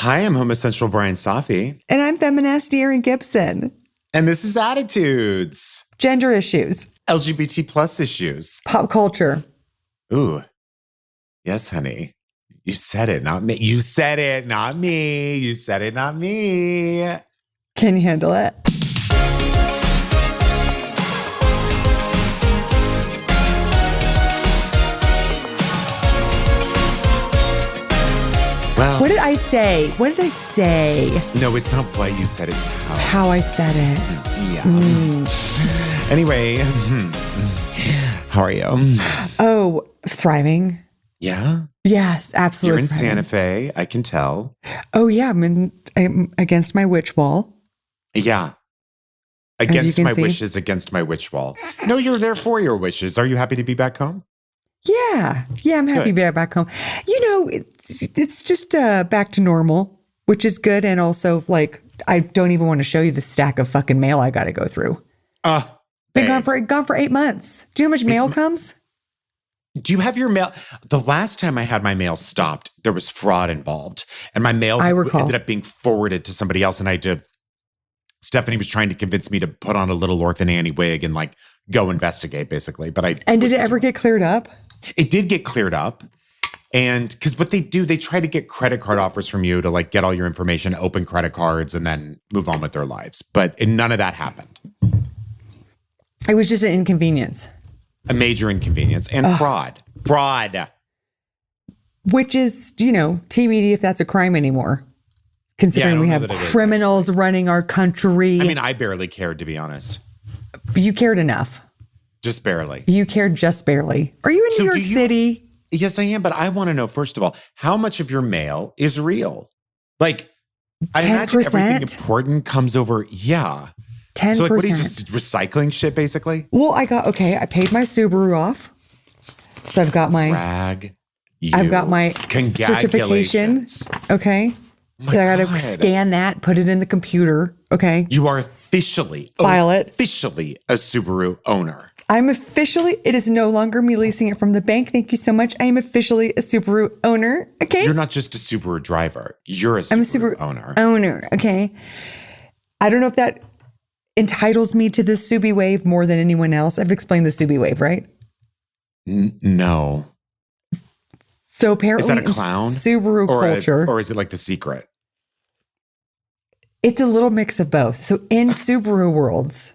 Hi, I'm homosexual Brian Safi. And I'm feminist Erin Gibson. And this is Attitudes. Gender issues. LGBT plus issues. Pop culture. Ooh. Yes, honey. You said it, not me. You said it, not me. You said it, not me. Can you handle it? Well, What did I say? What did I say? no, it's not what you said. It's How I said it. Yeah. Anyway, how are you? Oh, thriving. Yeah. Yes, absolutely. You're in thriving. Santa Fe. I can tell. Oh, yeah. I'm against my witch wall. Yeah. you Against can my see. wishes, against my witch wall. No, you're there for your wishes. Are you happy to be back home? Yeah. Yeah, I'm happy Good. to be back home. You know, it's just back to normal, which is good. And also, like, I don't even want to show you the stack of fucking mail I got to go through. Been gone for 8 months. Do you know how much mail comes? Do you have your mail? The last time I had my mail stopped, there was fraud involved. And my mail I recall. ended up being forwarded to somebody else. And Stephanie was trying to convince me to put on a little Orphan Annie wig and like go investigate, basically. And did it ever get cleared up? It did get cleared up. And because what they do, they try to get credit card offers from you to like get all your information, open credit cards, and then move on with their lives. But none of that happened. It was just an inconvenience. A major inconvenience and fraud. Fraud. Which is, you know, TBD if that's a crime anymore. Considering we know have that it is, criminals running our country. I mean, I barely cared, to be honest. You cared enough. Just barely. You cared just barely. Are you in So New do York you- City? Yes, I am. But I want to know, first of all, how much of your mail is real? Like, I imagine 10%? everything important comes over. Yeah. 10%. So, like, what are you just recycling shit, basically? Well, I paid my Subaru off. So I've got my I've got my certification. Congratulations. Okay. Oh my I got to God. scan that, put it in the computer. Okay. You are officially a Subaru owner. It is no longer me leasing it from the bank. Thank you so much. I am officially a Subaru owner. Okay. You're not just a Subaru driver. You're a Subaru owner. Owner. Okay. I don't know if that entitles me to the Subie wave more than anyone else. I've explained the Subie wave, right? No. So apparently Is that a in clown? Subaru culture. Or is it like The Secret? It's a little mix of both. So in Subaru worlds,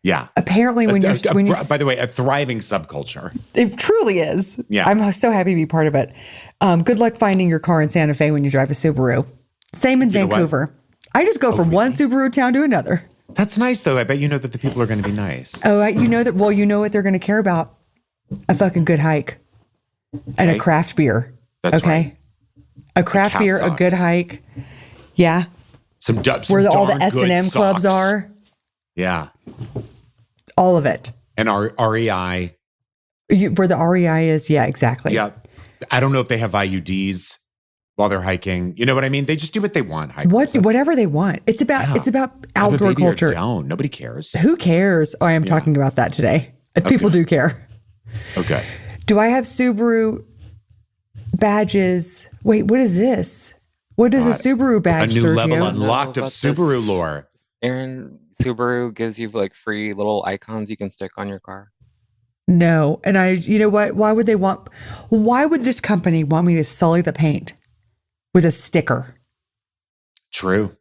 Yeah. apparently when you by the way, a thriving subculture. it truly is. Yeah. I'm so happy to be part of it. Good luck finding your car in Santa Fe when you drive a Subaru. Same in know what? Vancouver. I just go from one Subaru town to another. That's nice, though. I bet you know that the people are going to be nice. Oh, you know that. Well, you know what they're going to care about: a fucking good hike and a Okay. craft beer. That's okay, right. a craft cow beer, a good socks. hike. Yeah, Where all the darn good S&M clubs socks. are. Yeah. All of it. And our REI. Where the REI is. Yeah, exactly. Yeah. I don't know if they have IUDs while they're hiking. You know what I mean? They just do what they want. hikers. Whatever they want. It's about Have a outdoor baby or culture. don't. Nobody cares. Who cares? Oh, I am talking about that today. People do care. Okay. Do I have Subaru badges? Wait, what is this? What does a Subaru A badge, new Sergio? level unlocked of about Subaru this? lore. Aaron, Subaru gives you like free little icons you can stick on your car. No. And you know what? Why would this company want me to sully the paint with a sticker? True.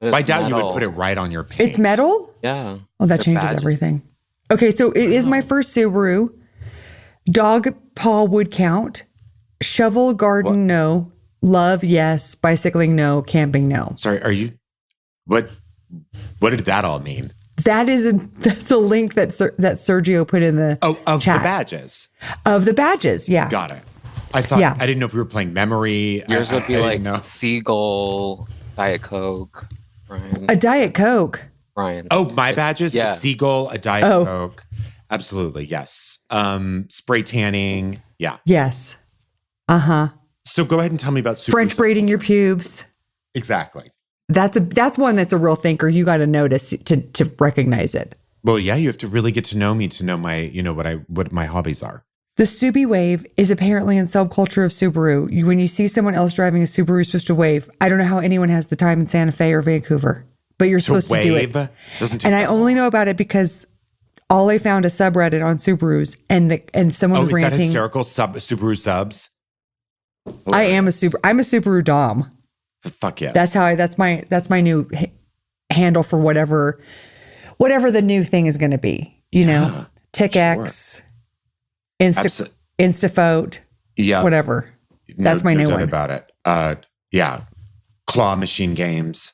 But I it's doubt you would metal. put it right on your paint. It's metal? Yeah. Oh, that Your changes badge. everything. Okay, so it is my first Subaru. Dog paw would count. Shovel garden, no. Love, yes. Bicycling, no. Camping, no. Sorry, are you... What did that all mean? That's a link that Sergio put in the Of chat. the badges. Of the badges, yeah. Got it. I thought... Yeah. I didn't know if we were playing memory. Yours would be I like didn't know. Seagull, Diet Coke, Ryan. A Diet Coke. Ryan. Oh, my badges? Yeah. A seagull, a Diet Oh. Coke. Absolutely, yes. Spray tanning. Yeah. Yes. Uh-huh. So go ahead and tell me about Subaru. French braiding your pubes. Exactly. That's one that's a real thinker. You got to notice to recognize it. Well, yeah, you have to really get to know me to know my, what my hobbies are. The Subie wave is apparently in subculture of Subaru. When you see someone else driving a Subaru, you're supposed to wave. I don't know how anyone has the time in Santa Fe or Vancouver, but you're supposed to do it. And I only know about it because Ollie found a subreddit on Subarus, and someone was ranting. Is that hysterical? Subaru subs? I'm a Subaru Dom. Fuck yeah. That's my new handle for whatever the new thing is going to be. You know, TickX. Sure. Instafote, whatever. That's my new one. About it. Yeah. Claw machine games.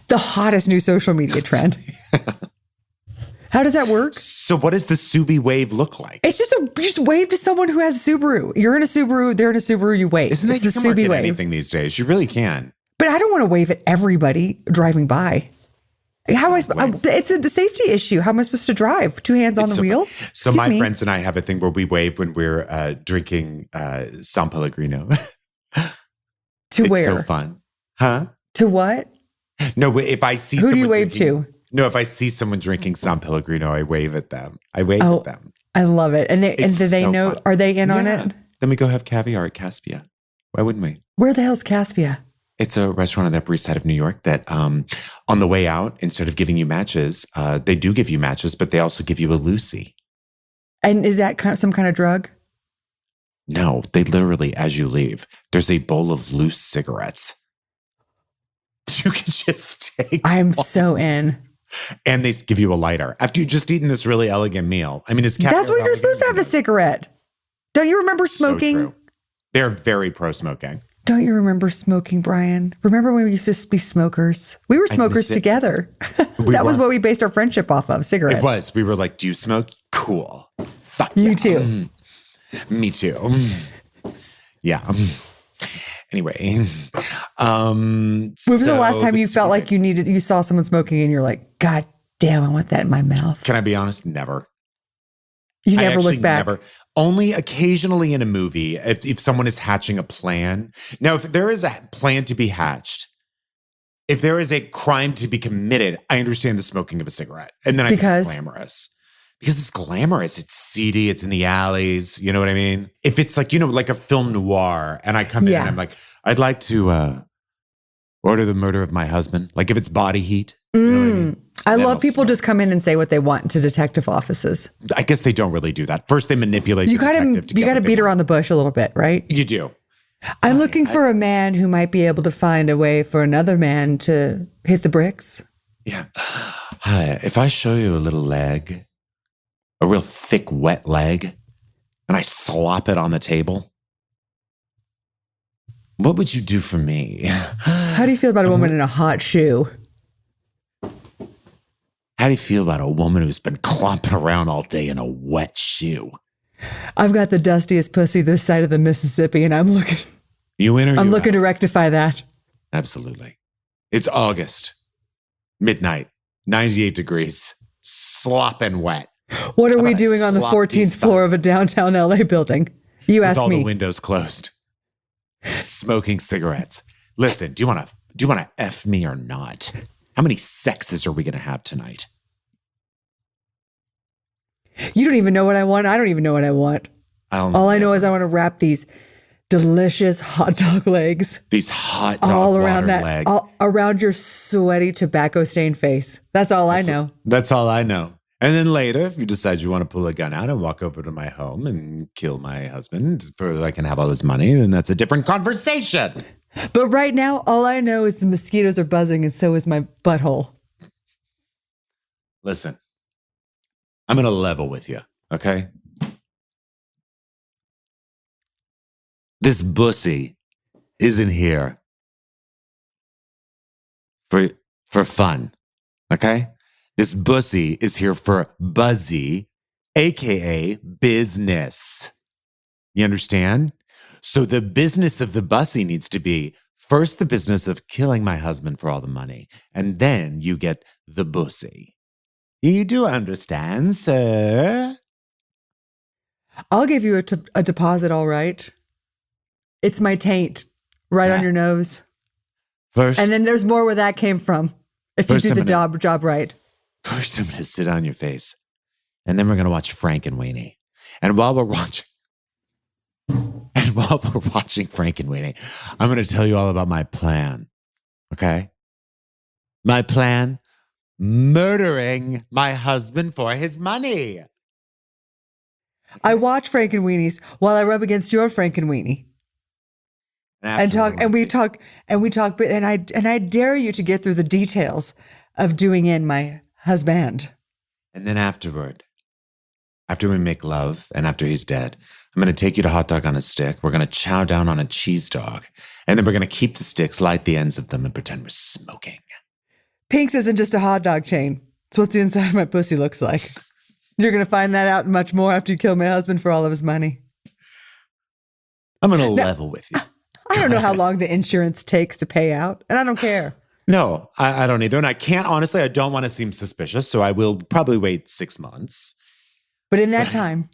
The hottest new social media trend. How does that work? So what does the Subie wave look like? It's just you just wave to someone who has a Subaru. You're in a Subaru, they're in a Subaru, you wave. Isn't that the Subie wave? Anything these days? You really can. But I don't want to wave at everybody driving by. It's a safety issue. How am I supposed to drive? Two hands on the wheel? So my friends and I have a thing where we wave when we're drinking San Pellegrino. To where? It's so fun. Huh? To what? No, if I see Who do you wave to? No, if I see someone drinking San Pellegrino, I wave at them. I wave at them. I love it. And do they know? Fun. Are they in on it? Then we go have caviar at Caspia. Why wouldn't we? Where the hell's Caspia? It's a restaurant on the Upper East Side of New York that on the way out, instead of giving you matches, they do give you matches, but they also give you a Lucy. And is that some kind of drug? No, they literally, as you leave, there's a bowl of loose cigarettes. You can just take I'm so in. And they give you a lighter after you've just eaten this really elegant meal. I mean, that's what you're supposed to have a cigarette. Don't you remember smoking? So true. They're very pro-smoking. Don't you remember smoking, Brian? Remember when we used to be smokers? We were smokers together. That was what we based our friendship off of, cigarettes. It was. We were like, do you smoke? Cool. Fuck you yeah. too. Me too. Yeah. Anyway. When was the last time you felt like you saw someone smoking and you're like, God damn, I want that in my mouth? Can I be honest? Never. You never look back? Never. Only occasionally in a movie, if someone is hatching a plan. Now, if there is a plan to be hatched, if there is a crime to be committed, I understand the smoking of a cigarette. And then I think it's glamorous. Because it's glamorous. It's seedy. It's in the alleys. You know what I mean? If it's like, like a film noir and I come in and I'm like, I'd like to order the murder of my husband. Like if it's body heat. You know what I mean? I love people just come in and say what they want to detective offices. I guess they don't really do that. First, they manipulate you got to beat around the bush a little bit, right? You do. I'm looking for a man who might be able to find a way for another man to hit the bricks. Yeah. Hi, if I show you a little leg, a real thick, wet leg, and I slop it on the table, what would you do for me? How do you feel about a woman in a hot shoe? How do you feel about a woman who's been clomping around all day in a wet shoe? I've got the dustiest pussy this side of the Mississippi, and I'm looking. You in or I'm looking to rectify that. Absolutely. It's August, midnight, 98 degrees, slopping wet. What are we doing on the 14th floor of a downtown LA building? You ask me. With all the windows closed, smoking cigarettes. Listen, do you want to F me or not? How many sexes are we going to have tonight? You don't even know what I want. I don't even know what I want. All I know is I want to wrap these delicious hot dog legs. These hot dog all around legs. All around your sweaty tobacco-stained face. That's all I know. That's all I know. And then later, if you decide you want to pull a gun out and walk over to my home and kill my husband so I can have all his money, then that's a different conversation. But right now, all I know is the mosquitoes are buzzing and so is my butthole. Listen, I'm going to level with you, okay? This bussy isn't here for fun, okay? This bussy is here for buzzy, aka business. You understand? So the business of the bussy needs to be first the business of killing my husband for all the money, and then you get the bussy. You do understand, sir? I'll give you a deposit, all right. It's my taint right on your nose. First, and then there's more where that came from. If you do the job right. First, I'm going to sit on your face, and then we're going to watch Frank and Weenie. And while we're watching, Frank and Weenie, I'm going to tell you all about my plan. Okay? My plan, murdering my husband for his money. I watch Frank and Weenies while I rub against your Frank and Weenie. And I dare you to get through the details of doing in my husband. And then afterward, after we make love and after he's dead, I'm going to take you to Hot Dog on a Stick. We're going to chow down on a cheese dog. And then we're going to keep the sticks, light the ends of them, and pretend we're smoking. Pink's isn't just a hot dog chain. It's what the inside of my pussy looks like. You're going to find that out much more after you kill my husband for all of his money. I'm going to level with you. I don't know how long the insurance takes to pay out, and I don't care. No, I don't either. And I can't, honestly, I don't want to seem suspicious, so I will probably wait 6 months. But in that time,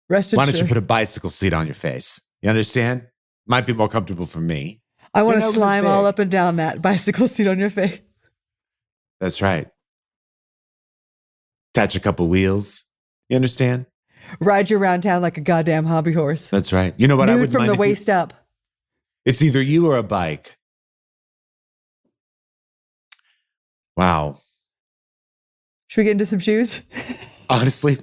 rest assured, why don't you put a bicycle seat on your face? You understand? Might be more comfortable for me. I want to slime all up and down that bicycle seat on your face. That's right. Attach a couple wheels. You understand? Ride you around town like a goddamn hobby horse. That's right. You know what? Nude I would from the waist up. It's either you or a bike. Wow. Should we get into some shoes? Honestly,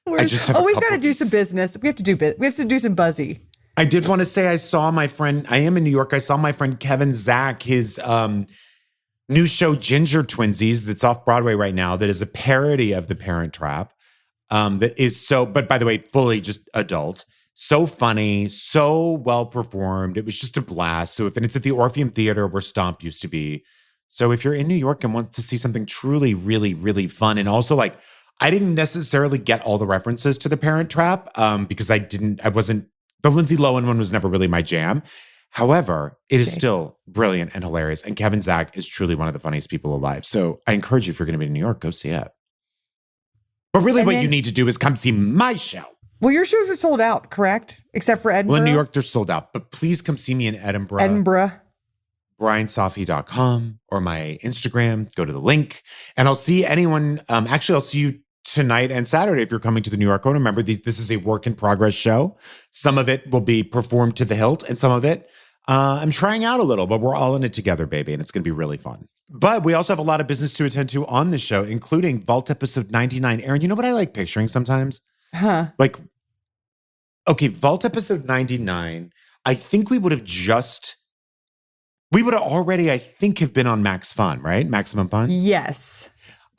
I just have. We've got to do some business. We have to do some buzzy. I did want to say I saw my friend. I am in New York. I saw my friend Kevin Zach, his new show Ginger Twinsies that's off Broadway right now. That is a parody of The Parent Trap. That is so, but by the way, fully just adult. So funny, so well performed. It was just a blast. So and it's at the Orpheum Theater where Stomp used to be. So if you're in New York and want to see something truly, really, really fun, and also like, I didn't necessarily get all the references to The Parent Trap because the Lindsay Lohan one was never really my jam. However, it is still brilliant and hilarious. And Kevin Zach is truly one of the funniest people alive. So I encourage you, if you're going to be in New York, go see it. But really you need to do is come see my show. Well, your shows are sold out, correct? Except for Edinburgh? Well, in New York, they're sold out. But please come see me in Edinburgh. BrianSafi.com or my Instagram. Go to the link. And I'll see anyone. Actually, I'll see you tonight and Saturday if you're coming to the New York one. Remember, this is a work in progress show. Some of it will be performed to the hilt, and some of it I'm trying out a little, but we're all in it together, baby, and it's going to be really fun. But we also have a lot of business to attend to on the show, including Vault episode 99. Erin, you know what I like picturing sometimes? Huh? Like, okay, Vault episode 99, I think we would have already, I think, have been on Max Fun, right? Maximum Fun? Yes.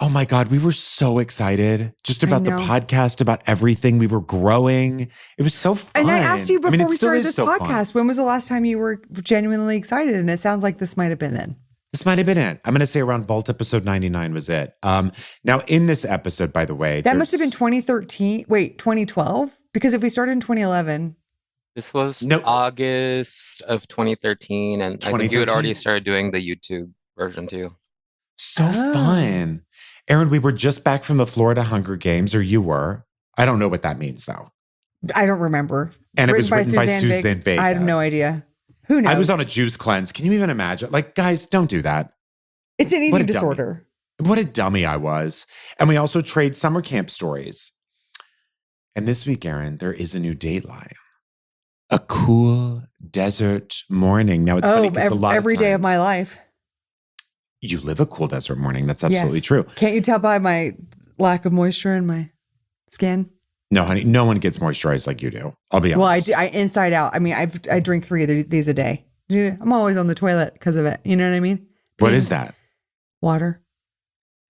Oh my God, we were so excited just about the podcast, about everything. We were growing. It was so fun. And I asked you before we started this podcast, fun. When was the last time you were genuinely excited? And it sounds like this might have been it. This might have been it. I'm going to say around Vault episode 99 was it. Now, in this episode, by the way. That must have been 2013. Wait, 2012? Because if we started in 2011. This was August of 2013. And I think you had already started doing the YouTube version too. So fun. Erin, we were just back from the Florida Hunger Games, or you were. I don't know what that means, though. I don't remember. And it was written by Suzanne Vega. I have no idea. Who knows? I was on a juice cleanse. Can you even imagine? Like, guys, don't do that. It's an eating disorder. What a dummy I was. And we also trade summer camp stories. And this week, Erin, there is a new Dateline. A cool desert morning. Now, it's funny because every day of my life. You live a cool desert morning. That's absolutely true. Can't you tell by my lack of moisture in my skin? No, honey, no one gets moisturized like you do. I'll be honest. Well, I inside out. I mean, I drink 3 of these a day. I'm always on the toilet because of it. You know what I mean? What is that? Water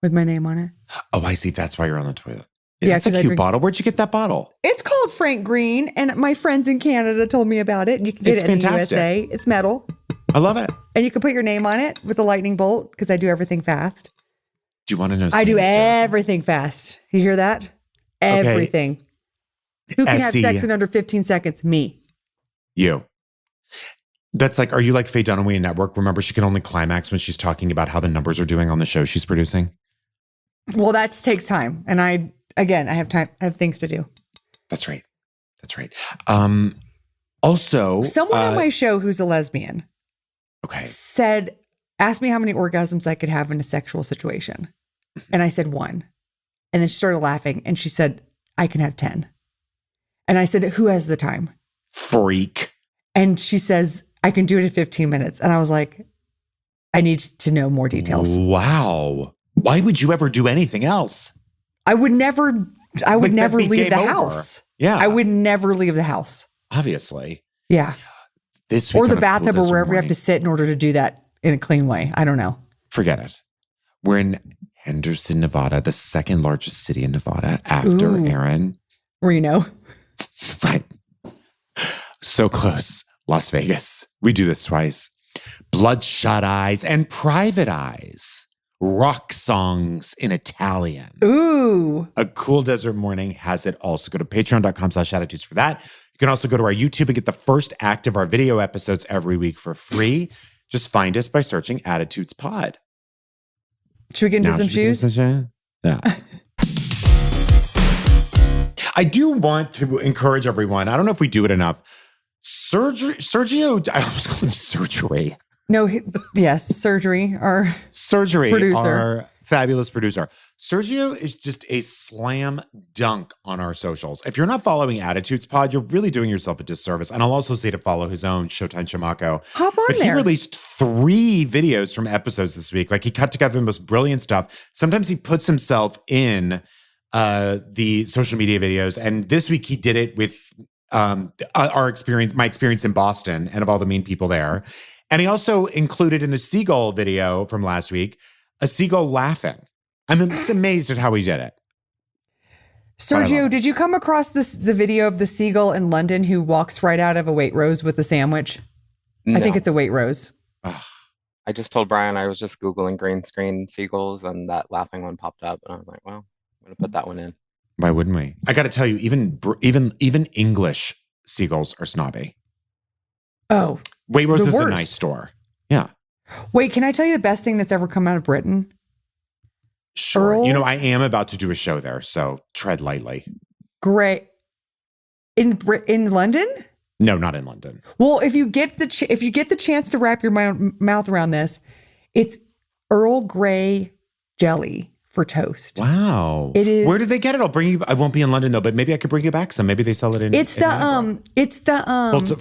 with my name on it. Oh, I see. That's why you're on the toilet. Yeah, it's a cute bottle. Where'd you get that bottle? It's called Frank Green, and my friends in Canada told me about it. And you can get it in the USA. It's metal. I love it. And you can put your name on it with a lightning bolt because I do everything fast. Do you want to know? I do everything fast. You hear that? Everything. Okay. Who can have sex in under 15 seconds? Me. You. That's like, are you like Faye Dunaway in Network? Remember, she can only climax when she's talking about how the numbers are doing on the show she's producing? Well, that just takes time. And I have time. I have things to do. That's right. That's right. Also, someone on my show who's a lesbian asked me how many orgasms I could have in a sexual situation. And I said 1. And then she started laughing and she said, I can have 10. And I said, who has the time? Freak. And she says, I can do it in 15 minutes. And I was like, I need to know more details. Wow. Why would you ever do anything else? I would never leave the house. Yeah. I would never leave the house. Obviously. Yeah. This week or the bathtub or wherever you have to sit in order to do that in a clean way. I don't know. Forget it. We're in Henderson, Nevada, the second largest city in Nevada after Aaron. Reno. Right. So close. Las Vegas. We do this twice. Bloodshot Eyes and Private Eyes. Rock songs in Italian. Ooh. A Cool Desert Morning has it all. So go to patreon.com/attitudes for that. You can also go to our YouTube and get the first act of our video episodes every week for free. Just find us by searching Attitudes Pod. Should we get into some shoes? Yeah. I do want to encourage everyone. I don't know if we do it enough. Sergio, I almost called him Surgery. No, yes, Surgery, our producer. Our fabulous producer. Sergio is just a slam dunk on our socials. If you're not following Attitudes Pod, you're really doing yourself a disservice. And I'll also say to follow his own Showtime Chamaco. Hop on there. He released 3 videos from episodes this week. Like he cut together the most brilliant stuff. Sometimes he puts himself in the social media videos. And this week he did it with my experience in Boston and of all the mean people there. And he also included in the seagull video from last week, a seagull laughing. I'm just amazed at how he did it. Sergio, did you come across the video of the seagull in London who walks right out of a Waitrose with a sandwich? No. I think it's a Waitrose. I just told Brian I was just Googling green screen seagulls and that laughing one popped up. And I was like, well, I'm going to put that one in. Why wouldn't we? I got to tell you, even English seagulls are snobby. Oh. Waitrose is a nice store. Yeah. Wait, can I tell you the best thing that's ever come out of Britain? Sure. Earl? You know, I am about to do a show there, so tread lightly. Great. In London? No, not in London. Well, if you get the chance to wrap your mouth around this, it's Earl Grey jelly for toast. Wow. It is. Where did they get it? I won't be in London though, but maybe I could bring you back some. Maybe they sell it in. It's the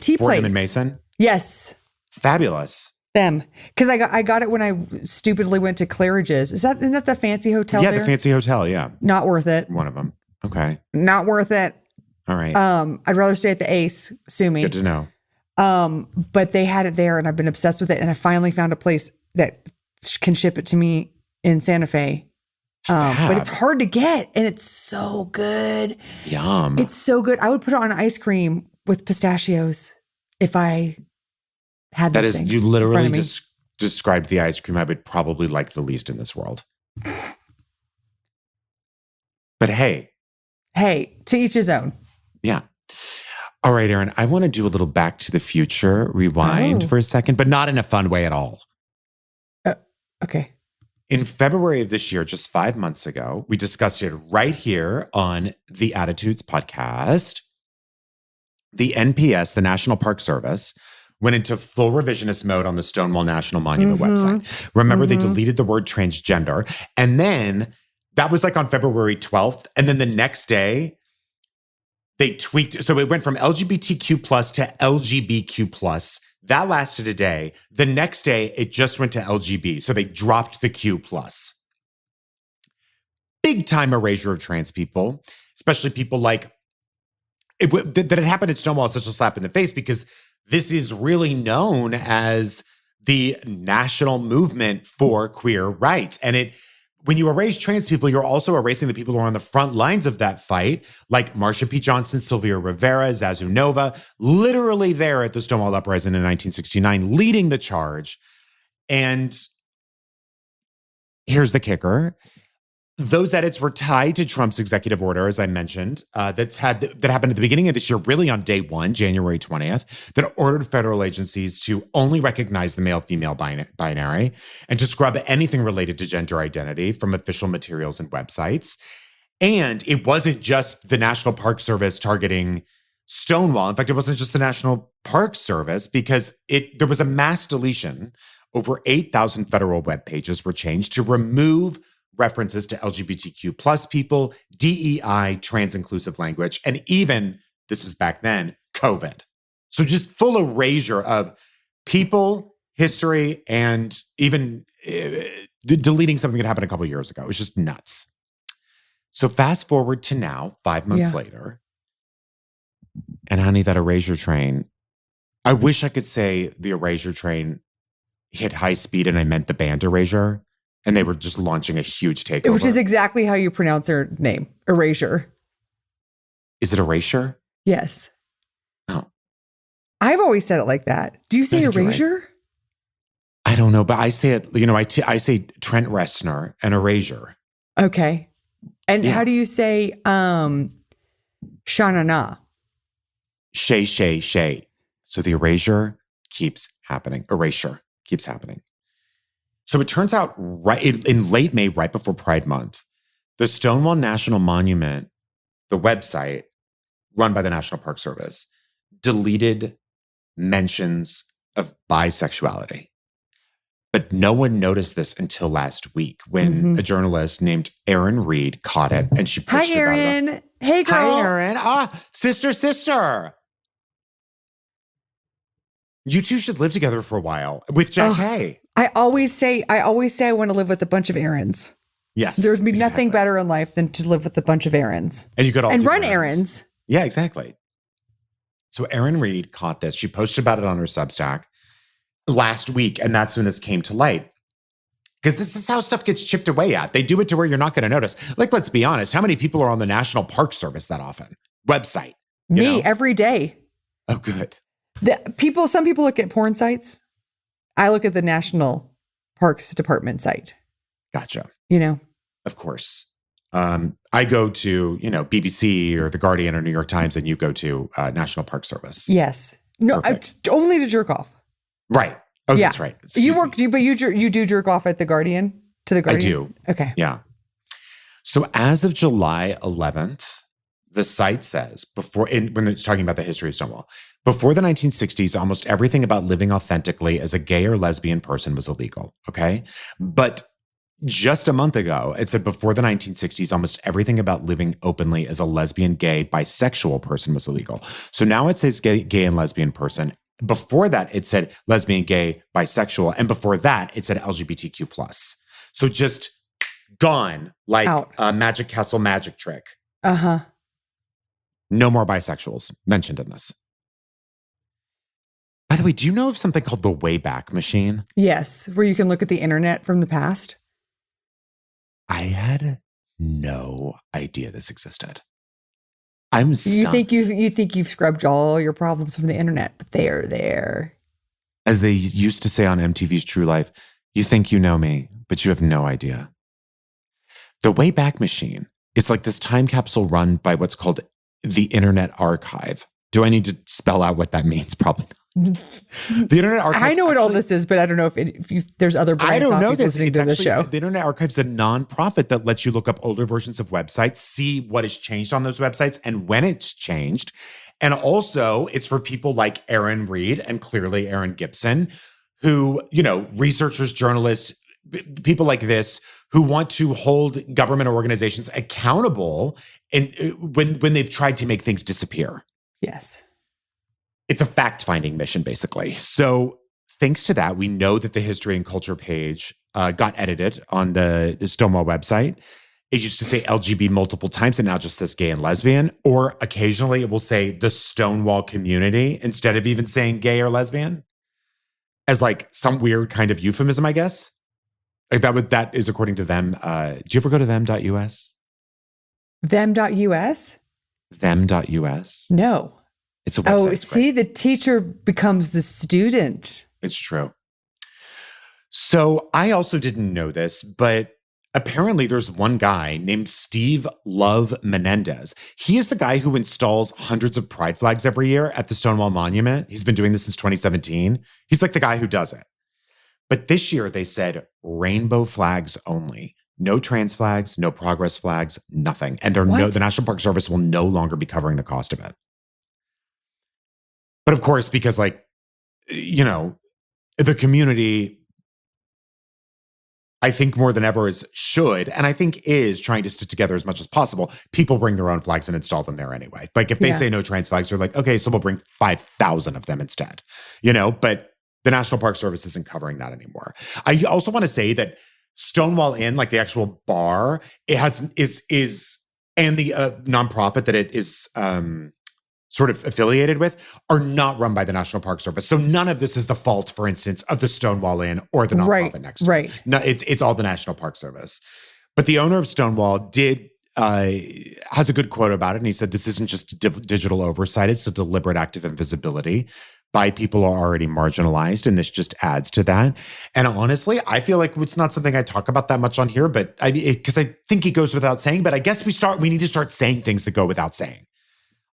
tea place. Fortnum and Mason. Yes. Fabulous. Them. Because I got it when I stupidly went to Claridge's. Isn't that the fancy hotel? Yeah, there? the fancy hotel, yeah. Not worth it. One of them. Okay. Not worth it. All right. I'd rather stay at the Ace, sue me. Good to know. But they had it there and I've been obsessed with it. And I finally found a place that can ship it to me in Santa Fe. But it's hard to get and it's so good. Yum. It's so good. I would put it on ice cream with pistachios if I had that. Those Is things you literally in front of me. just described the ice cream I would probably like the least in this world. But hey, to each his own. Yeah. All right, Aaron, I want to do a little Back to the Future rewind for a second, but not in a fun way at all. Okay. In February of this year, just 5 months ago, we discussed it right here on the Attitudes podcast. The NPS, the National Park Service, went into full revisionist mode on the Stonewall National Monument website. Remember, they deleted the word transgender. And then that was like on February 12th. And then the next day, they tweaked. So it went from LGBTQ plus to LGBTQ plus. That lasted a day. The next day, it just went to LGB. So they dropped the Q plus. Big time erasure of trans people, especially people like that it happened at Stonewall is such a slap in the face because this is really known as the national movement for queer rights. And when you erase trans people, you're also erasing the people who are on the front lines of that fight, like Marsha P. Johnson, Sylvia Rivera, Zazu Nova, literally there at the Stonewall Uprising in 1969, leading the charge. And here's the kicker. Those edits were tied to Trump's executive order, as I mentioned, that happened at the beginning of this year, really on day 1, January 20th, that ordered federal agencies to only recognize the male-female binary and to scrub anything related to gender identity from official materials and websites. And it wasn't just the National Park Service targeting Stonewall. In fact, it wasn't just the National Park Service because there was a mass deletion. Over 8,000 federal web pages were changed to remove references to LGBTQ plus people, DEI, trans inclusive language, and even, this was back then, COVID. So just full erasure of people, history, and even deleting something that happened a couple of years ago. It was just nuts. So fast forward to now, 5 months later, and honey, that erasure train, I wish I could say the erasure train hit high speed and I meant the band Erasure, and they were just launching a huge takeover. Which is exactly how you pronounce their name, Erasure. Is it Erasure? Yes. Oh. I've always said it like that. Do you say Erasure? Right. I don't know, but I say it, I say Trent Reznor and Erasure. Okay. And how do you say Sha-na-na? Shay. So the erasure keeps happening. Erasure keeps happening. So it turns out in late May, right before Pride Month, the Stonewall National Monument, the website run by the National Park Service, deleted mentions of bisexuality. But no one noticed this until last week when a journalist named Erin Reed caught it and she pushed it out. Hi, Erin. Hey, girl. Hi, Erin. Sister. You two should live together for a while with Jack Hay. I always say I want to live with a bunch of Erins. Yes. There would be nothing better in life than to live with a bunch of Erins. And you could all run errands. Yeah, exactly. So Erin Reed caught this. She posted about it on her Substack last week, and that's when this came to light. Because this is how stuff gets chipped away at. They do it to where you're not going to notice. Like, let's be honest. How many people are on the National Park Service that often? Website. Me, every day. Oh, good. Some people look at porn sites. I look at the National Parks Department site. Gotcha. Of course. I go to, BBC or The Guardian or New York Times, and you go to National Park Service. Yes. No, only to jerk off. Right. Oh, yeah. That's right. You do jerk off at The Guardian? To The Guardian? I do. Okay. Yeah. So as of July 11th, the site says, when it's talking about the history of Stonewall, before the 1960s, almost everything about living authentically as a gay or lesbian person was illegal. Okay. But just a month ago, it said before the 1960s, almost everything about living openly as a lesbian, gay, bisexual person was illegal. So now it says gay and lesbian person. Before that, it said lesbian, gay, bisexual. And before that, it said LGBTQ+. So just gone like a Magic Castle magic trick. Uh-huh. No more bisexuals mentioned in this. By the way, do you know of something called the Wayback Machine? Yes, where you can look at the internet from the past. I had no idea this existed. I'm stunned. You think you've scrubbed all your problems from the internet, but they are there. As they used to say on MTV's True Life, you think you know me, but you have no idea. The Wayback Machine is like this time capsule run by what's called the Internet Archive. Do I need to spell out what that means? Probably not. The Internet Archive. I know what all this is, but I don't know if there's other brands. I don't know this. Listening to the show. The Internet Archive is a nonprofit that lets you look up older versions of websites, see what has changed on those websites and when it's changed. And also, it's for people like Erin Reed and clearly Aaron Gibson, who, researchers, journalists, people like this who want to hold government organizations accountable when they've tried to make things disappear. Yes. It's a fact-finding mission, basically. So thanks to that, we know that the history and culture page got edited on the Stonewall website. It used to say LGB multiple times and now just says gay and lesbian. Or occasionally it will say the Stonewall community instead of even saying gay or lesbian as like some weird kind of euphemism, I guess. Like that is according to them. Do you ever go to them.us? Them.us? Them.us. No. It's a website. Oh, see, the teacher becomes the student. It's true. So I also didn't know this, but apparently there's one guy named Steve Love Menendez. He is the guy who installs hundreds of pride flags every year at the Stonewall Monument. He's been doing this since 2017. He's like the guy who does it. But this year they said rainbow flags only. No trans flags, no progress flags, nothing. And the National Park Service will no longer be covering the cost of it. But of course, because the community, I think more than ever should, and I think is trying to stick together as much as possible. People bring their own flags and install them there anyway. Like if they say no trans flags, they're like, okay, so we'll bring 5,000 of them instead, but the National Park Service isn't covering that anymore. I also want to say that Stonewall Inn, like the actual bar, it is and the nonprofit that it is sort of affiliated with are not run by the National Park Service. So none of this is the fault, for instance, of the Stonewall Inn or the nonprofit next to it. No, it's all the National Park Service. But the owner of Stonewall has a good quote about it. And he said, this isn't just digital oversight. It's a deliberate act of invisibility by people who are already marginalized. And this just adds to that. And honestly, I feel like it's not something I talk about that much on here, but because I think it goes without saying, but I guess we need to start saying things that go without saying.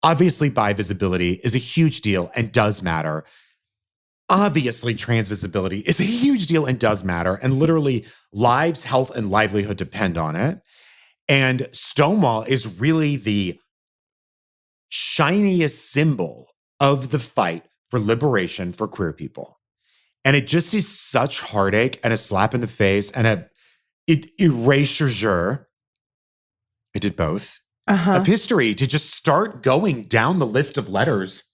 Obviously, bi visibility is a huge deal and does matter. Obviously, trans visibility is a huge deal and does matter. And literally, lives, health, and livelihood depend on it. And Stonewall is really the shiniest symbol of the fight for liberation for queer people. And it just is such heartache and a slap in the face and erasure. It did both. Of history to just start going down the list of letters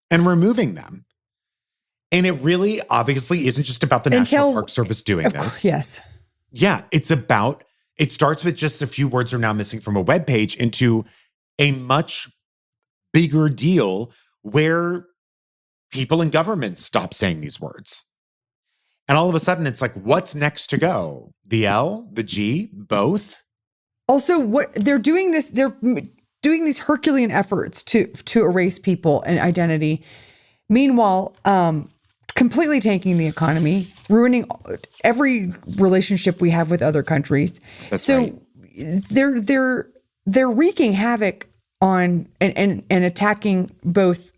and removing them. And it really obviously isn't just about the National Park Service doing this. Yes. Yeah, it starts with just a few words are now missing from a webpage into a much bigger deal where people in government stop saying these words. And all of a sudden it's like, what's next to go? The L, the G, both? Also, what they're doing they're doing these Herculean efforts to erase people and identity. Meanwhile, completely tanking the economy, ruining every relationship we have with other countries. That's right. They're wreaking havoc on and attacking both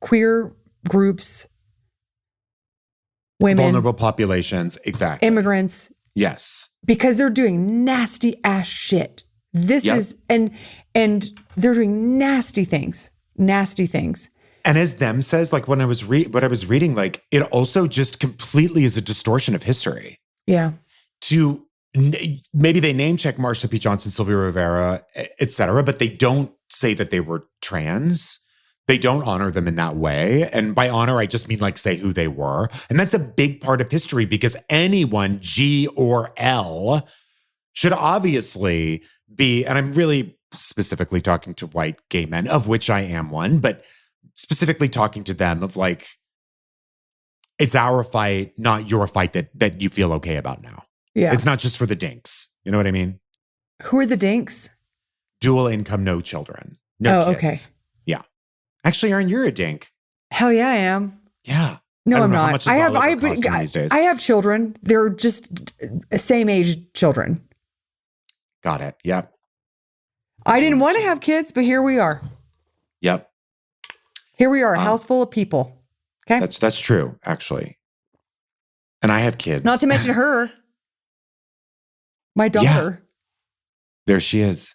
queer groups, women, vulnerable populations, exactly. Immigrants. Yes. Because they're doing nasty ass shit. This is and they're doing nasty things. And as them says, like when I was what I was reading, like it also just completely is a distortion of history. Yeah. Maybe they name check Marsha P. Johnson, Sylvia Rivera, et cetera, but they don't say that they were trans. They don't honor them in that way. And by honor, I just mean like say who they were. And that's a big part of history because anyone, G or L, should obviously be, and I'm really specifically talking to white gay men, of which I am one, but specifically talking to them of like, it's our fight, not your fight that you feel okay about now. Yeah. It's not just for the dinks. You know what I mean? Who are the dinks? Dual income, no children. No kids. Okay. Yeah. Actually, Aaron, you're a dink. Hell yeah, I am. Yeah. No, I'm how not. much is Oliver costing these days. I have children. They're just same age children. Got it. Yep. I didn't want to have kids, but here we are. Yep. Here we are, a house full of people. Okay. That's true, actually. And I have kids. Not to mention her. My daughter. Yeah. There she is.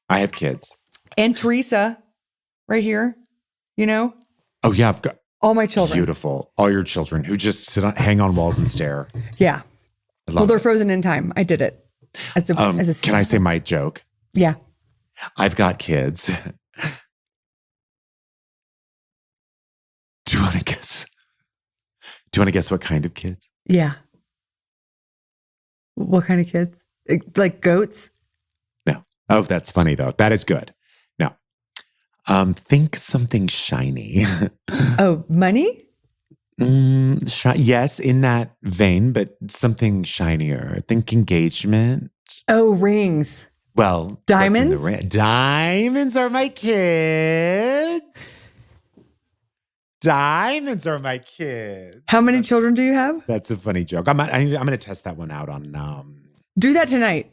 I have kids. And Teresa, right here. You know? Oh, yeah. I've got all my children. Beautiful. All your children who just hang on walls and stare. Yeah. Well, they're frozen in time. I did it. Can I say my joke? Yeah. I've got kids. Do you want to guess? Do you want to guess what kind of kids? Yeah. What kind of kids? Like goats? No. Oh, that's funny though. That is good. No. Think something shiny. Oh, money? Yes, in that vein, but something shinier. Think engagement. Oh, rings. Well, diamonds? Diamonds are my kids. Diamonds are my kids. How many children do you have? That's a funny joke. I'm going to test that one out on. Do that tonight.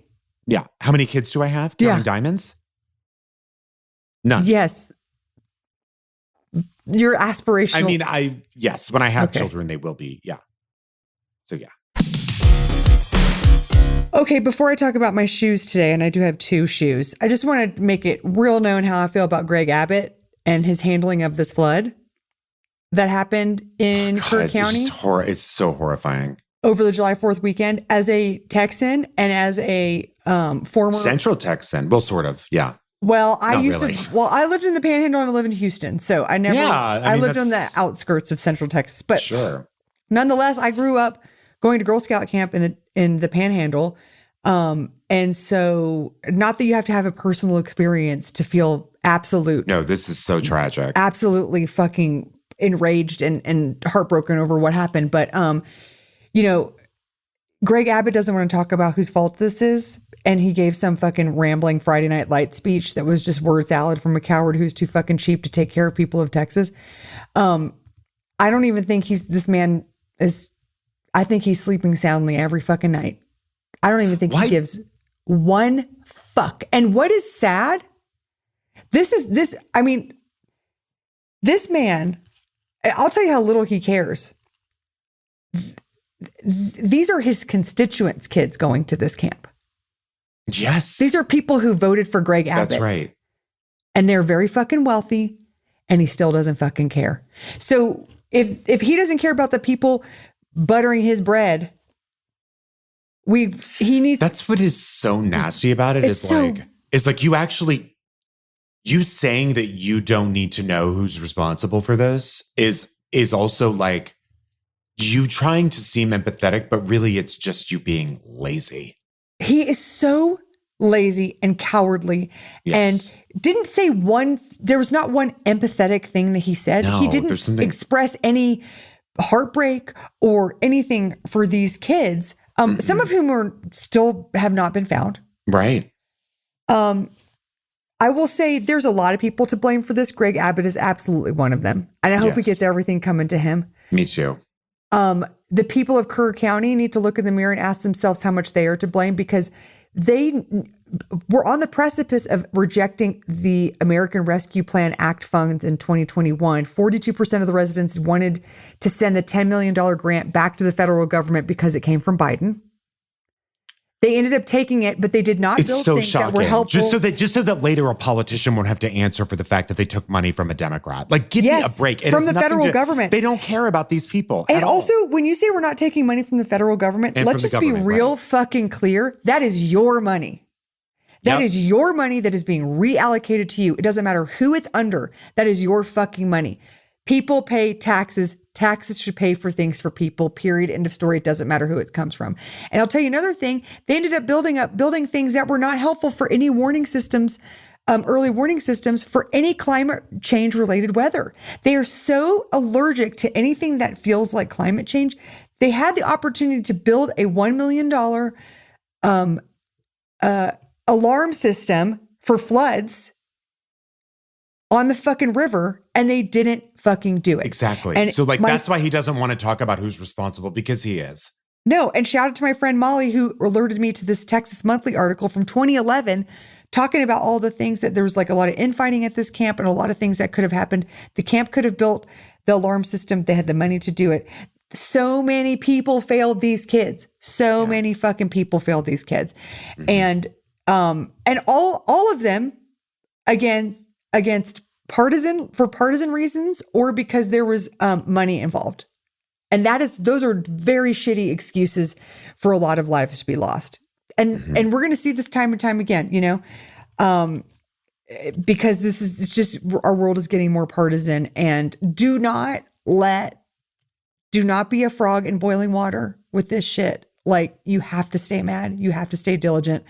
Yeah. How many kids do I have? Counting diamonds? None. Yes. You're aspirational. I mean, yes. When I have children, they will be. Yeah. So yeah. Okay, before I talk about my shoes today, and I do have 2 shoes, I just want to make it real known how I feel about Greg Abbott and his handling of this flood. that happened in Kerr County. It's so horrifying. Over the July 4th weekend, as a Texan and as a former Central Texan. Well, sort of. Yeah. Well, I Not used really. to. Well, I lived in the Panhandle. I lived in Houston, so I never. Yeah, I mean, lived on the outskirts of Central Texas, but sure. Nonetheless, I grew up going to Girl Scout camp in the Panhandle, and so not that you have to have a personal experience to feel absolute. No, this is so tragic. Absolutely fucking enraged and heartbroken over what happened, but you know, Greg Abbott doesn't want to talk about whose fault this is. And he gave some fucking rambling Friday Night Lights speech that was just word salad from a coward who's too fucking cheap to take care of people of Texas. I don't even think this man is, I think he's sleeping soundly every fucking night. I don't even think he gives one fuck. And what is sad, this man, I'll tell you how little he cares. These are his constituents' kids going to this camp. Yes. These are people who voted for Greg Abbott. That's right. And they're very fucking wealthy, and he still doesn't fucking care. So if he doesn't care about the people buttering his bread, he needs. That's what is so nasty about it. It's like you saying that you don't need to know who's responsible for this is also like you trying to seem empathetic, but really it's just you being lazy. He is so lazy and cowardly, yes. And didn't say there was not one empathetic thing that he said. No, he didn't express any heartbreak or anything for these kids, some of whom still have not been found. Right. I will say there's a lot of people to blame for this. Greg Abbott is absolutely one of them. And I hope he gets everything coming to him. Me too. The people of Kerr County need to look in the mirror and ask themselves how much they are to blame, because they were on the precipice of rejecting the American Rescue Plan Act funds in 2021. 42% of the residents wanted to send the $10 million grant back to the federal government because it came from Biden. They ended up taking it, but they did not build things that were helpful. Just so that later a politician won't have to answer for the fact that they took money from a Democrat. Like, give me a break. From the federal government. They don't care about these people. And also, when you say we're not taking money from the federal government, let's just be real fucking clear. That is your money. That is your money that is being reallocated to you. It doesn't matter who it's under. That is your fucking money. People pay taxes. Taxes should pay for things for people, period. End of story. It doesn't matter who it comes from. And I'll tell you another thing. They ended up building things that were not helpful for any warning systems, early warning systems for any climate change related weather. They are so allergic to anything that feels like climate change. They had the opportunity to build a $1 million alarm system for floods on the fucking river, and they didn't fucking do it. Exactly. And so that's why he doesn't want to talk about who's responsible, because he is. No. And shout out to my friend Molly, who alerted me to this Texas Monthly article from 2011, talking about all the things that there was like a lot of infighting at this camp and a lot of things that could have happened. The camp could have built the alarm system. They had the money to do it. So many people failed these kids. So many fucking people failed these kids. Mm-hmm. And all of them against partisan reasons, or because there was money involved. And those are very shitty excuses for a lot of lives to be lost. And we're going to see this time and time again, because it's just, our world is getting more partisan. And do not be a frog in boiling water with this shit. Like, you have to stay mad. You have to stay diligent.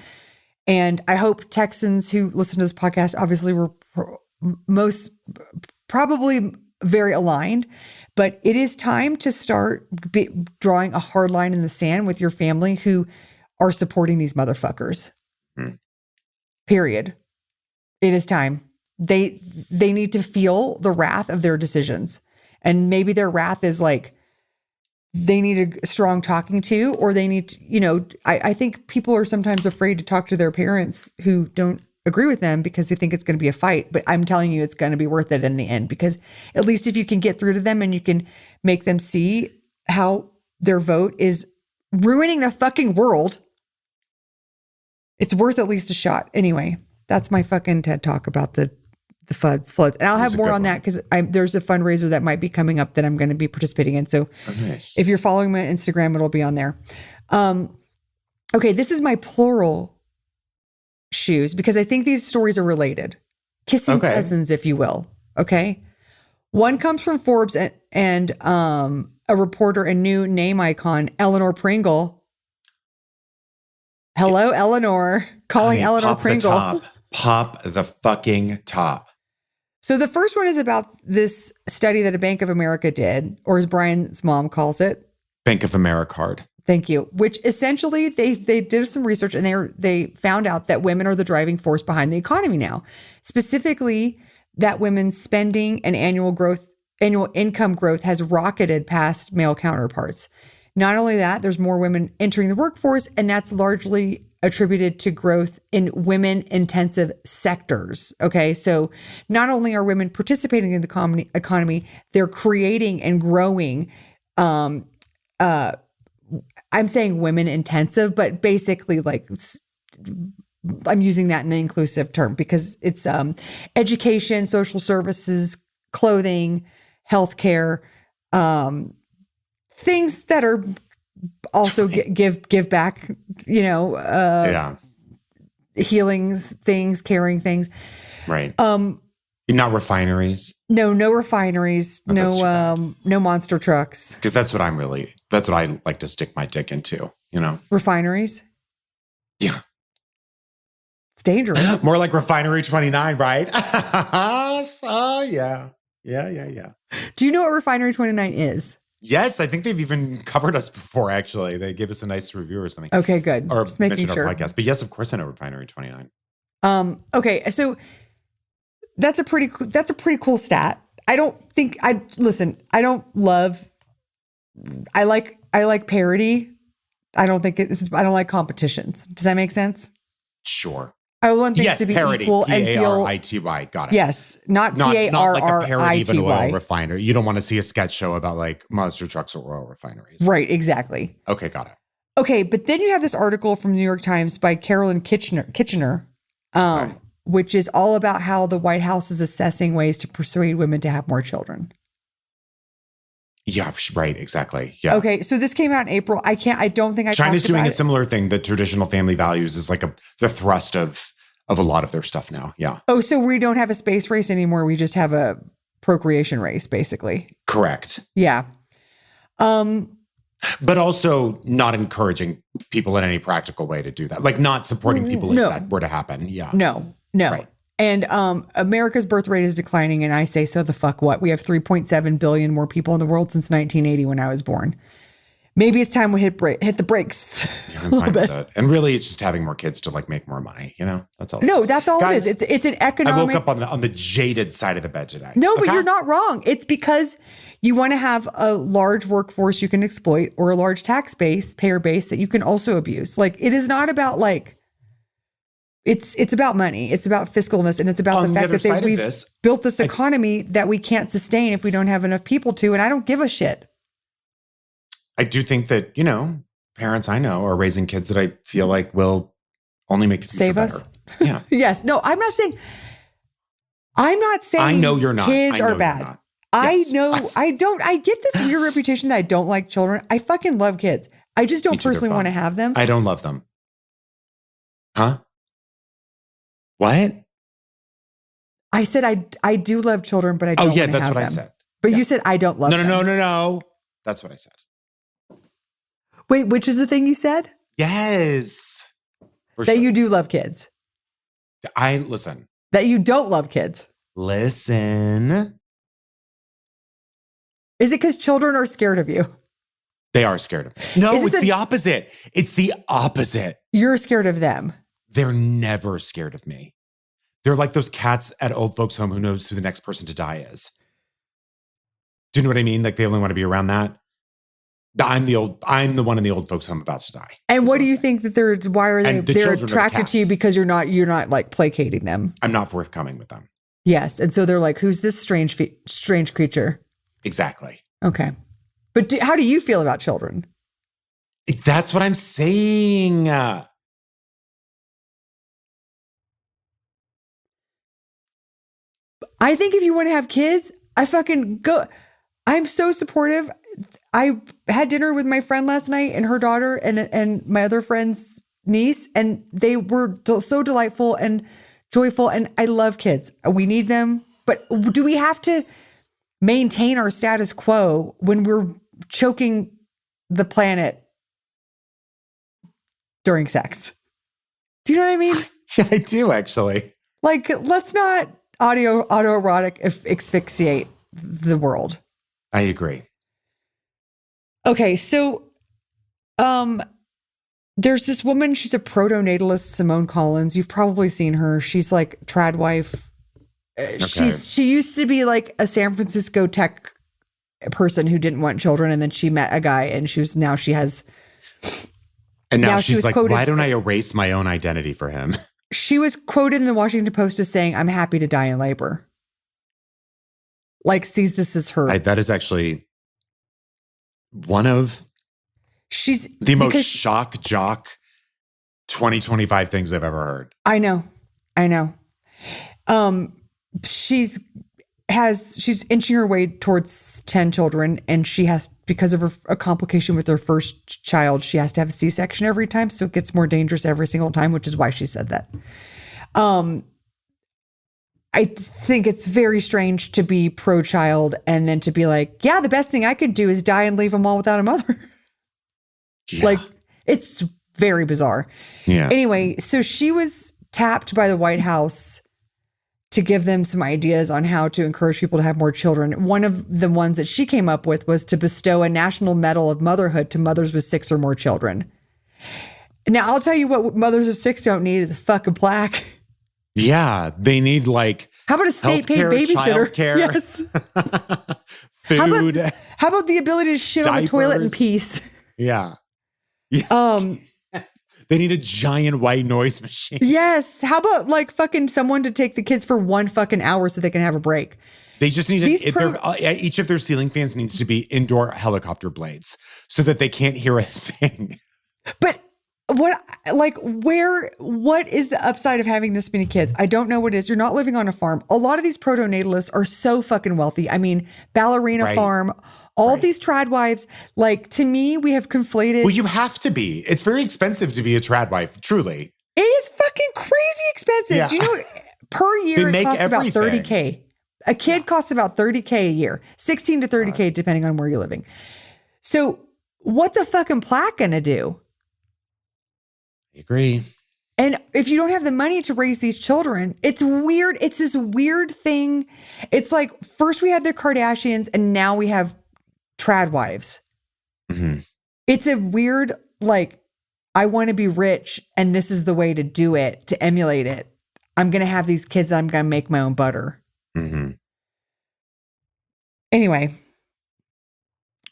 And I hope Texans who listen to this podcast, obviously we're most probably very aligned, but it is time to start drawing a hard line in the sand with your family who are supporting these motherfuckers. Period. It is time. They need to feel the wrath of their decisions. And maybe their wrath is like, they need a strong talking to, or they need to, I think people are sometimes afraid to talk to their parents who don't agree with them because they think it's going to be a fight. But I'm telling you, it's going to be worth it in the end, because at least if you can get through to them and you can make them see how their vote is ruining the fucking world, it's worth at least a shot. Anyway, that's my fucking TED talk about the floods. And I'll That's have a more good on that because there's a fundraiser that might be coming up that I'm going to be participating in. So nice. if you're following my Instagram, it'll be on there. Okay, this is my plural shoes because I think these stories are related. Kissing cousins, if you will. Okay. One comes from Forbes and a reporter and new name icon, Eleanor Pringle. Hello, Eleanor. Calling Eleanor Pringle. Pop the fucking top. So the first one is about this study that a Bank of America did, or as Brian's mom calls it, Bank of America card. Thank you. Which essentially they did some research and they found out that women are the driving force behind the economy now. Specifically, that women's spending and annual income growth has rocketed past male counterparts. Not only that, there's more women entering the workforce, and that's largely attributed to growth in women-intensive sectors. Okay, so not only are women participating in the economy, they're creating and growing. I'm saying women-intensive, but basically, like, I'm using that in the inclusive term because it's education, social services, clothing, healthcare, things that are also give back, healings, things, caring things. Right. Not refineries. No refineries. No monster trucks. Because that's what I like to stick my dick into, Refineries. Yeah. It's dangerous. More like Refinery 29, right? Oh, yeah. Yeah. Do you know what Refinery 29 is? Yes, I think they've even covered us before, actually. They gave us a nice review or something. Okay, good. Or just making mentioned sure. our podcast. But yes, of course I know Refinery 29. Okay, so that's a pretty cool stat. I like parody. I don't like competitions. Does that make sense? Sure. I want things to be parody. equal and feel Parity. Got it. Yes, not Parrity. Like a parody of an oil refinery. You don't want to see a sketch show about like monster trucks or oil refineries. Right, exactly. Okay, got it. Okay, but then you have this article from the New York Times by Carolyn Kitchener, which is all about how the White House is assessing ways to persuade women to have more children. Yeah, right, exactly. Yeah. Okay, so this came out in April. China's doing a similar thing. The traditional family values is like the thrust of a lot of their stuff now. Yeah. Oh, so we don't have a space race anymore. We just have a procreation race, basically. Correct. Yeah. But also not encouraging people in any practical way to do that. Like not supporting people if that were to happen. Yeah. No. Right. And America's birth rate is declining, and I say, so the fuck what? We have 3.7 billion more people in the world since 1980 when I was born. Maybe it's time we hit the brakes. Yeah, I'm fine with that. And really, it's just having more kids to like make more money. That's all. No, that's all it is. It's an economic. I woke up on the jaded side of the bed today. No, but you're not wrong. It's because you want to have a large workforce you can exploit or a large payer base that you can also abuse. Like it is not about like. It's about money. It's about fiscalness, and it's about the fact that we've built this economy that we can't sustain if we don't have enough people to. And I don't give a shit. I do think that parents I know are raising kids that I feel like will only make the future save us. Better. Yeah. Yes. No. I'm not saying. I know you're not. Kids are bad. I know. I don't. I get this weird reputation that I don't like children. I fucking love kids. I just don't personally want to have them. I don't love them. Huh? What? I said I do love children, but I don't. Oh yeah, that's have what them. I said. But you said I don't love them. No. That's what I said. Wait, which is the thing you said? Yes. That you do love kids. Listen. That you don't love kids. Listen. Is it because children are scared of you? They are scared of me. No, it's the opposite. It's the opposite. You're scared of them. They're never scared of me. They're like those cats at old folks' home who knows who the next person to die is. Do you know what I mean? Like they only want to be around that. I'm the one in the old folks' home about to die. And what do you think that why are they're attracted to you because you're not like placating them? I'm not forthcoming with them. Yes. And so they're like, who's this strange creature? Exactly. Okay. But how do you feel about children? That's what I'm saying. I think if you want to have kids, I fucking go. I'm so supportive. I had dinner with my friend last night and her daughter and my other friend's niece, and they were so delightful and joyful. And I love kids. We need them. But do we have to maintain our status quo when we're choking the planet during sex? Do you know what I mean? Yeah, I do actually. Like, let's not autoerotic asphyxiate the world. I agree. Okay, so there's this woman, she's a proto-natalist, Simone Collins. You've probably seen her. She's like trad wife. She used to be like a San Francisco tech person who didn't want children, and then she met a guy, and she has. And now she's like, quoted, why don't I erase my own identity for him? She was quoted in the Washington Post as saying, "I'm happy to die in labor." Like, sees this as her. That is actually one of the most shock jock 2025 things I've ever heard. I know. She's inching her way towards 10 children, and she has, because of a complication with her first child, she has to have a C-section every time. So it gets more dangerous every single time, which is why she said that. I think it's very strange to be pro-child and then to be like, yeah, the best thing I could do is die and leave them all without a mother. Yeah. Like, it's very bizarre. Yeah. Anyway, so she was tapped by the White House to give them some ideas on how to encourage people to have more children. One of the ones that she came up with was to bestow a national medal of motherhood to mothers with 6 or more children. Now, I'll tell you what mothers of 6 don't need is a fucking plaque. Yeah, they need like how about a state-paid babysitter? Childcare, yes. Food. How about the ability to shit diapers. on the toilet in peace? Yeah. They need a giant white noise machine. Yes. How about like fucking someone to take the kids for 1 fucking hour so they can have a break? They just need each of their ceiling fans needs to be indoor helicopter blades so that they can't hear a thing. But what is the upside of having this many kids? I don't know what it is. You're not living on a farm. A lot of these proto-natalists are so fucking wealthy. I mean, Ballerina Farm, all these trad wives, like, to me, we have conflated. Well, you have to be. It's very expensive to be a trad wife, truly. It is fucking crazy expensive. Yeah. Do you know, per year it costs about $30K. A kid costs about $30K a year, 16 to $30K, depending on where you're living. So what's a fucking plaque gonna do? I agree. And if you don't have the money to raise these children, it's weird. It's this weird thing. It's like, first we had the Kardashians and now we have trad wives. Mm-hmm. It's a weird, like, I want to be rich and this is the way to do it, to emulate it. I'm going to have these kids. I'm going to make my own butter. Mm-hmm. Anyway.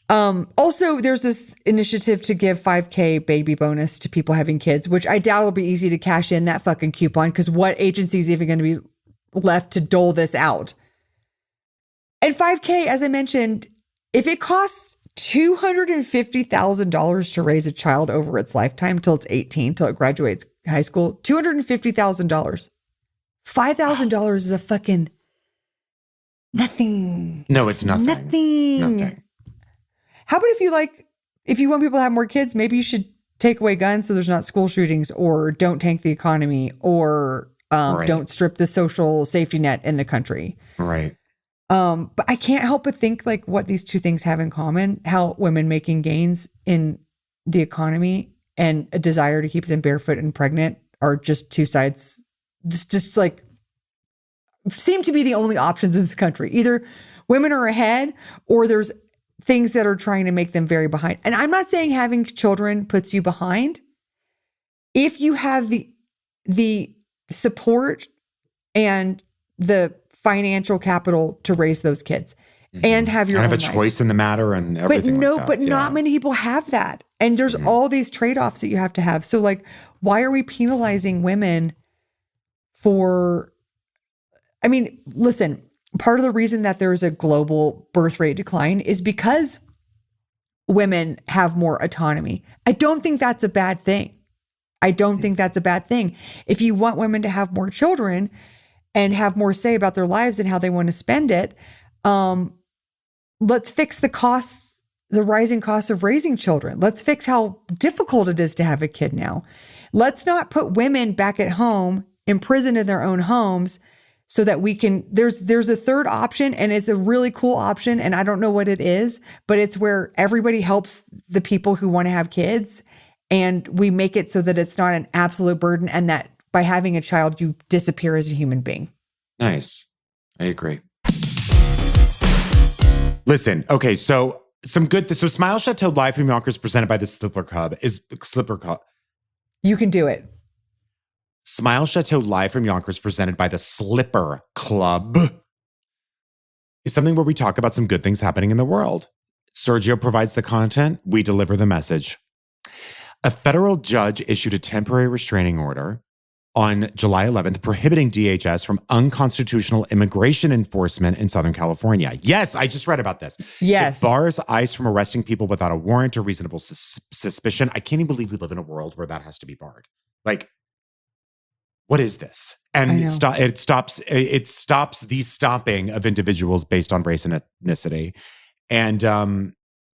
Also, there's this initiative to give $5K baby bonus to people having kids, which I doubt will be easy to cash in that fucking coupon, because what agency is even going to be left to dole this out? And $5K, as I mentioned, if it costs $250,000 to raise a child over its lifetime till it's 18, till it graduates high school, $250,000. $5,000 is a fucking nothing. No, it's nothing. Nothing. How about if you want people to have more kids, maybe you should take away guns so there's not school shootings, or don't tank the economy, or don't strip the social safety net in the country. Right. But I can't help but think, like, what these two things have in common: how women making gains in the economy and a desire to keep them barefoot and pregnant are just two sides, just like, seem to be the only options in this country. Either women are ahead, or there's things that are trying to make them very behind. And I'm not saying having children puts you behind. If you have the support and the financial capital to raise those kids, and have your own have a choice in the matter and everything. But not many people have that. And there's all these trade-offs that you have to have. So, like, why are we penalizing women for, I mean, listen, part of the reason that there's a global birth rate decline is because women have more autonomy. I don't think that's a bad thing. If you want women to have more children and have more say about their lives and how they want to spend it. Let's fix the costs, the rising costs of raising children. Let's fix how difficult it is to have a kid now. Let's not put women back at home, imprisoned in their own homes, so that we can, there's a third option, and it's a really cool option. And I don't know what it is, but it's where everybody helps the people who want to have kids. And we make it so that it's not an absolute burden, and that by having a child, you disappear as a human being. Nice. I agree. Listen, okay, so so Smile Chateau live from Yonkers presented by the Slipper Club. You can do it. Smile Chateau live from Yonkers presented by the Slipper Club is something where we talk about some good things happening in the world. Sergio provides the content, we deliver the message. A federal judge issued a temporary restraining order on July 11th, prohibiting DHS from unconstitutional immigration enforcement in Southern California. Yes, I just read about this. Yes. It bars ICE from arresting people without a warrant or reasonable suspicion. I can't even believe we live in a world where that has to be barred. Like, what is this? And it stops the stopping of individuals based on race and ethnicity. And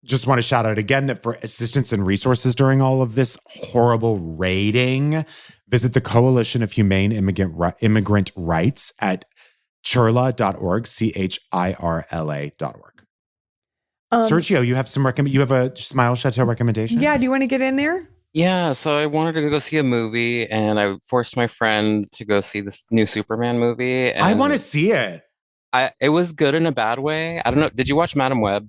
just want to shout out again that for assistance and resources during all of this horrible raiding, visit the Coalition of Humane Immigrant Rights at chirla.org, CHIRLA.org. Sergio, you have a Smile Chateau recommendation? Yeah, do you want to get in there? Yeah, so I wanted to go see a movie, and I forced my friend to go see this new Superman movie. And I want to see it. It was good in a bad way. I don't know. Did you watch Madam Web?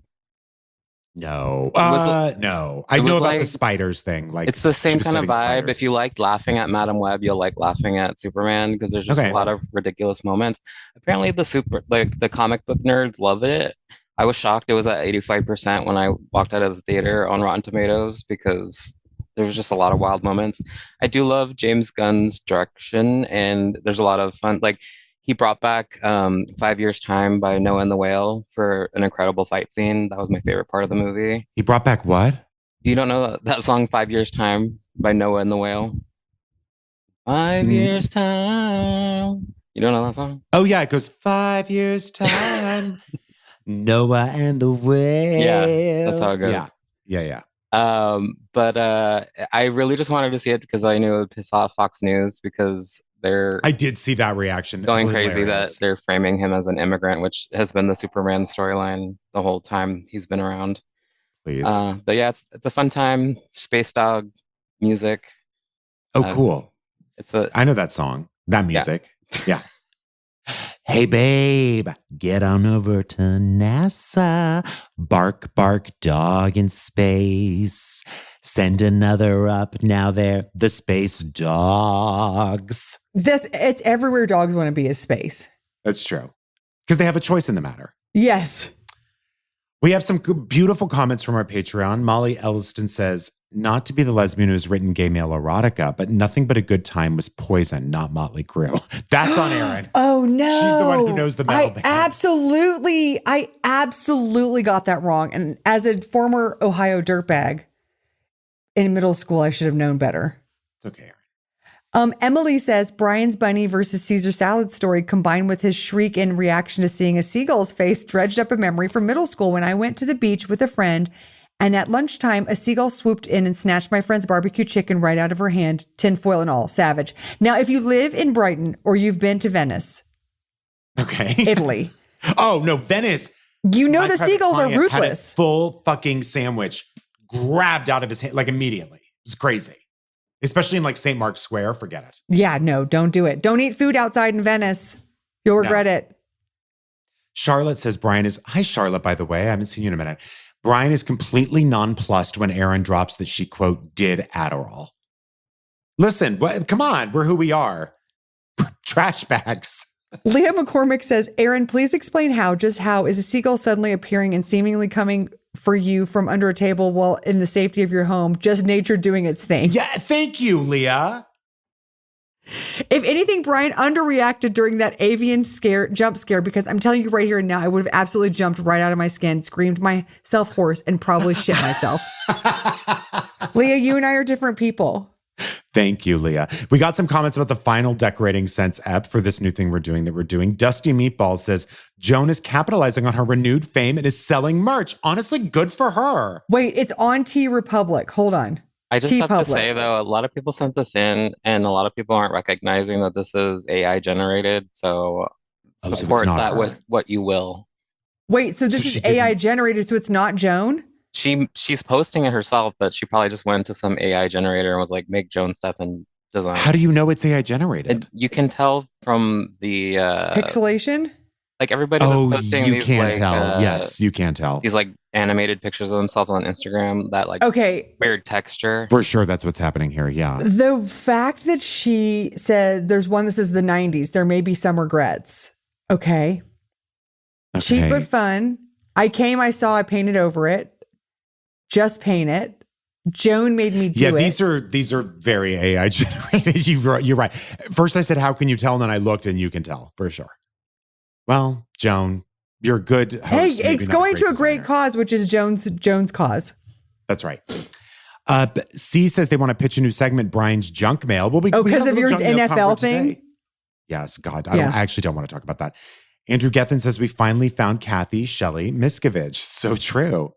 No. No. I know about the spiders thing. Like, it's the same kind of vibe. Spiders. If you liked laughing at Madam Web, you'll like laughing at Superman, because there's just a lot of ridiculous moments. Apparently the comic book nerds love it. I was shocked it was at 85% when I walked out of the theater on Rotten Tomatoes, because there was just a lot of wild moments. I do love James Gunn's direction, and there's a lot of fun. Like, he brought back 5 Years' Time by Noah and the Whale for an incredible fight scene. That was my favorite part of the movie. He brought back what? You don't know that song 5 Years' Time by Noah and the Whale? 5 years' time. You don't know that song? Oh, yeah. It goes 5 years' time. Noah and the Whale. Yeah, that's how it goes. Yeah. But I really just wanted to see it because I knew it would piss off Fox News, because I did see that reaction. Going crazy that they're framing him as an immigrant, which has been the Superman storyline the whole time he's been around. Please. But yeah, it's a fun time. Space Dog music. Oh, cool. I know that song. That music. Yeah. Hey, babe, get on over to NASA. Bark, bark, dog in space. Send another up. Now they're the space dogs. It's everywhere dogs want to be is space. That's true. Because they have a choice in the matter. Yes. We have some beautiful comments from our Patreon. Molly Elliston says, not to be the lesbian who's written gay male erotica, but Nothing But a Good Time was Poison, not Motley Crue. That's on Erin. Oh, no. She's the one who knows the metal band. I absolutely got that wrong. And as a former Ohio dirtbag in middle school, I should have known better. It's okay, Erin. Emily says Brian's bunny versus Caesar salad story combined with his shriek in reaction to seeing a seagull's face dredged up a memory from middle school when I went to the beach with a friend, and at lunchtime a seagull swooped in and snatched my friend's barbecue chicken right out of her hand, tinfoil and all. Savage. Now, if you live in Brighton or you've been to Venice, Italy. Oh no, Venice. You know the seagulls are ruthless. Had a full fucking sandwich grabbed out of his hand, like immediately. It was crazy. Especially in like St. Mark's Square, forget it. Yeah, no, don't do it. Don't eat food outside in Venice. You'll regret it. Charlotte says Brian is, hi Charlotte, by the way, I haven't seen you in a minute. Brian is completely nonplussed when Erin drops that she, quote, did Adderall. Listen, come on, we're who we are. Trash bags. Leah McCormick says, Erin, please explain how is a seagull suddenly appearing and seemingly coming for you from under a table while in the safety of your home, just nature doing its thing. Yeah, thank you, Leah. If anything, Brian underreacted during that avian jump scare, because I'm telling you right here and now, I would have absolutely jumped right out of my skin, screamed myself hoarse, and probably shit myself. Leah, you and I are different people. Thank you, Leah. We got some comments about the final decorating sense ep for this new thing we're doing. Dusty Meatball says, Joan is capitalizing on her renewed fame and is selling merch. Honestly, good for her. Wait, it's on T Republic. Hold on. I just have to say, though, a lot of people sent this in, and a lot of people aren't recognizing that this is AI generated. So support that with what you will. Wait, so this is AI generated, so it's not Joan? She's posting it herself, but she probably just went to some AI generator and was like, make Joan stuff and design. How do you know it's AI generated? You can tell from the pixelation. Like everybody that's posting you these, can like, tell. Yes, you can tell. These like animated pictures of themselves on Instagram, that like weird texture. For sure, that's what's happening here. Yeah. The fact that she said there's one that says the 90s, there may be some regrets. Okay. Cheap but fun. I saw, I painted over it. Just paint it. Joan made me do it. Yeah, these are very AI generated. You're right. First I said, how can you tell? And then I looked and you can tell for sure. Well, Joan, you're a good host. Hey, it's going to a great cause, which is Joan's cause. That's right. C says they want to pitch a new segment, Brian's Junk Mail. Well, because of your NFL thing? Today. Yes, God. I actually don't want to talk about that. Andrew Gethin says we finally found Kathy Shelley Miscavige. So true.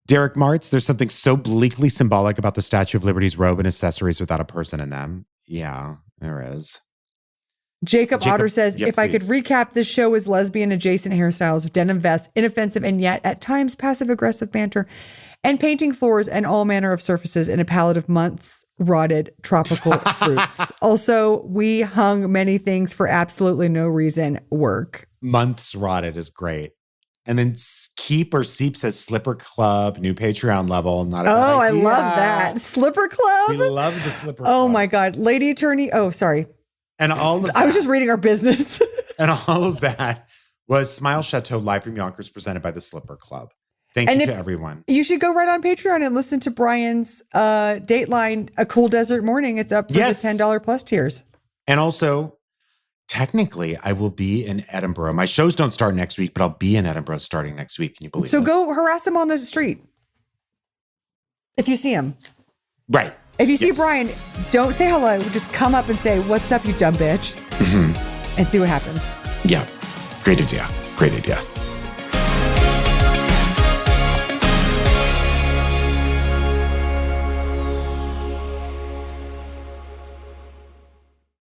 Derek Martz, there's something so bleakly symbolic about the Statue of Liberty's robe and accessories without a person in them. Yeah, there is. Jacob Otter says, if I could recap, this show is lesbian adjacent hairstyles, denim vests, inoffensive and yet at times passive aggressive banter, and painting floors and all manner of surfaces in a palette of months rotted tropical fruits. Also, we hung many things for absolutely no reason. Work. Months rotted is great. And then Keep or Seep says Slipper Club, new Patreon level. Not a bad idea. I love that. Slipper Club? We love the Slipper Club. Oh my God. Lady Attorney. Oh, sorry. And all of that, I was just reading our business. And all of that was Smile Chateau live from Yonkers presented by the Slipper Club. Thank you to everyone. You should go right on Patreon and listen to Brian's Dateline, A Cool Desert Morning. It's up for the $10 plus tiers. And also, technically, I will be in Edinburgh. My shows don't start next week, but I'll be in Edinburgh starting next week. Can you believe it? So go harass him on the street. If you see him. Right. If you see Brian, don't say hello. Just come up and say, what's up, you dumb bitch? And see what happens. Yeah. Great idea. Great idea.